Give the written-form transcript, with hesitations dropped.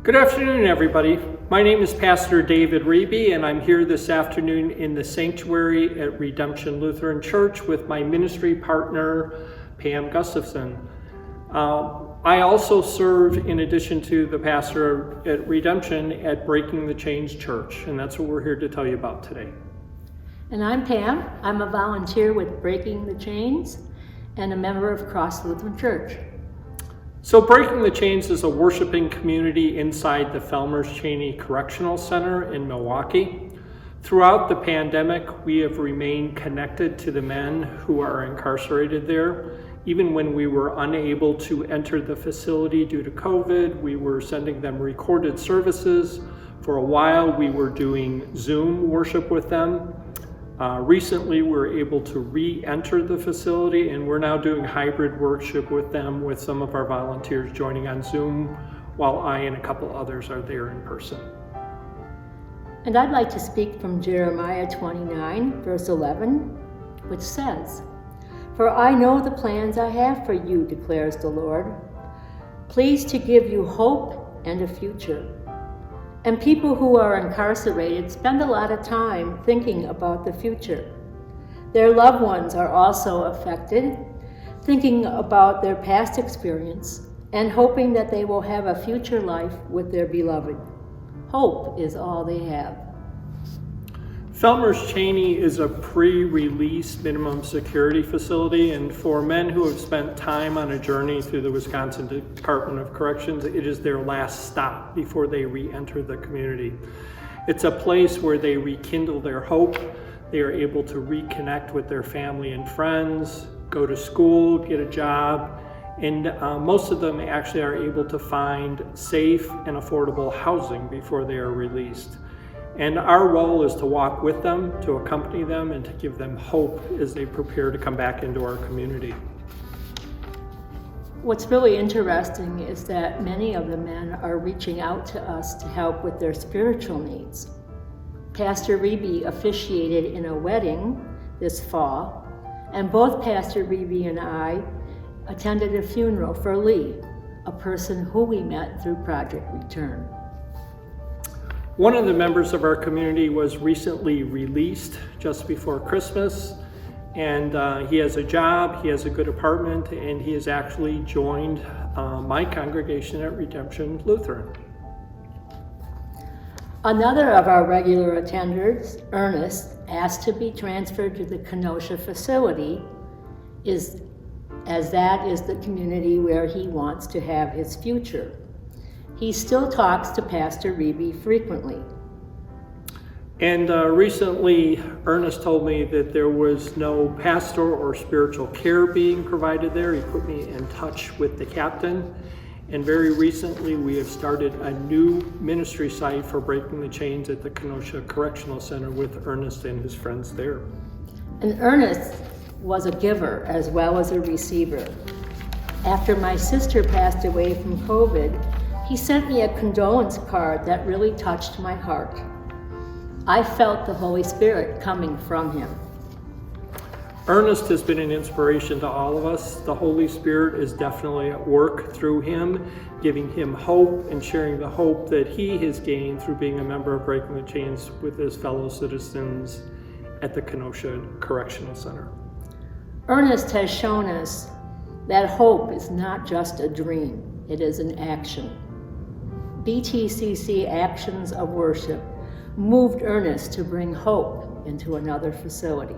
Good afternoon, everybody. My name is Pastor David Rebey, and I'm here this afternoon in the sanctuary at Redemption Lutheran Church with my ministry partner, Pam Gustafson. I also serve, in addition to the pastor at Redemption, at Breaking the Chains Church, and that's what we're here to tell you about today. And I'm Pam. I'm a volunteer with Breaking the Chains and a member of Cross Lutheran Church. So Breaking the Chains is a worshiping community inside the Cheney Correctional Center in Milwaukee. Throughout the pandemic, we have remained connected to the men who are incarcerated there. Even when we were unable to enter the facility due to COVID, we were sending them recorded services. For a while, we were doing Zoom worship with them. Recently, we were able to re-enter the facility, and we're now doing hybrid worship with them, with some of our volunteers joining on Zoom, while I and a couple others are there in person. And I'd like to speak from Jeremiah 29, verse 11, which says, "For I know the plans I have for you, declares the Lord, pleased to give you hope and a future." And people who are incarcerated spend a lot of time thinking about the future. Their loved ones are also affected, thinking about their past experience and hoping that they will have a future life with their beloved. Hope is all they have. Cheney is a pre-release minimum security facility, and for men who have spent time on a journey through the Wisconsin Department of Corrections, it is their last stop before they re-enter the community. It's a place where they rekindle their hope. They are able to reconnect with their family and friends, go to school, get a job, and most of them actually are able to find safe and affordable housing before they are released. And our role is to walk with them, to accompany them, and to give them hope as they prepare to come back into our community. What's really interesting is that many of the men are reaching out to us to help with their spiritual needs. Pastor Rebey officiated in a wedding this fall, and both Pastor Rebey and I attended a funeral for Lee, a person who we met through Project Return. One of the members of our community was recently released just before Christmas, and he has a job, he has a good apartment, and he has actually joined my congregation at Redemption Lutheran. Another of our regular attenders, Ernest, asked to be transferred to the Kenosha facility, as that is the community where he wants to have his future. He still talks to Pastor Rebey frequently. And recently, Ernest told me that there was no pastoral or spiritual care being provided there. He put me in touch with the captain. And very recently, we have started a new ministry site for Breaking the Chains at the Kenosha Correctional Center with Ernest and his friends there. And Ernest was a giver as well as a receiver. After my sister passed away from COVID, he sent me a condolence card that really touched my heart. I felt the Holy Spirit coming from him. Ernest has been an inspiration to all of us. The Holy Spirit is definitely at work through him, giving him hope and sharing the hope that he has gained through being a member of Breaking the Chains with his fellow citizens at the Kenosha Correctional Center. Ernest has shown us that hope is not just a dream, it is an action. BTCC Actions of Worship moved Ernest to bring hope into another facility.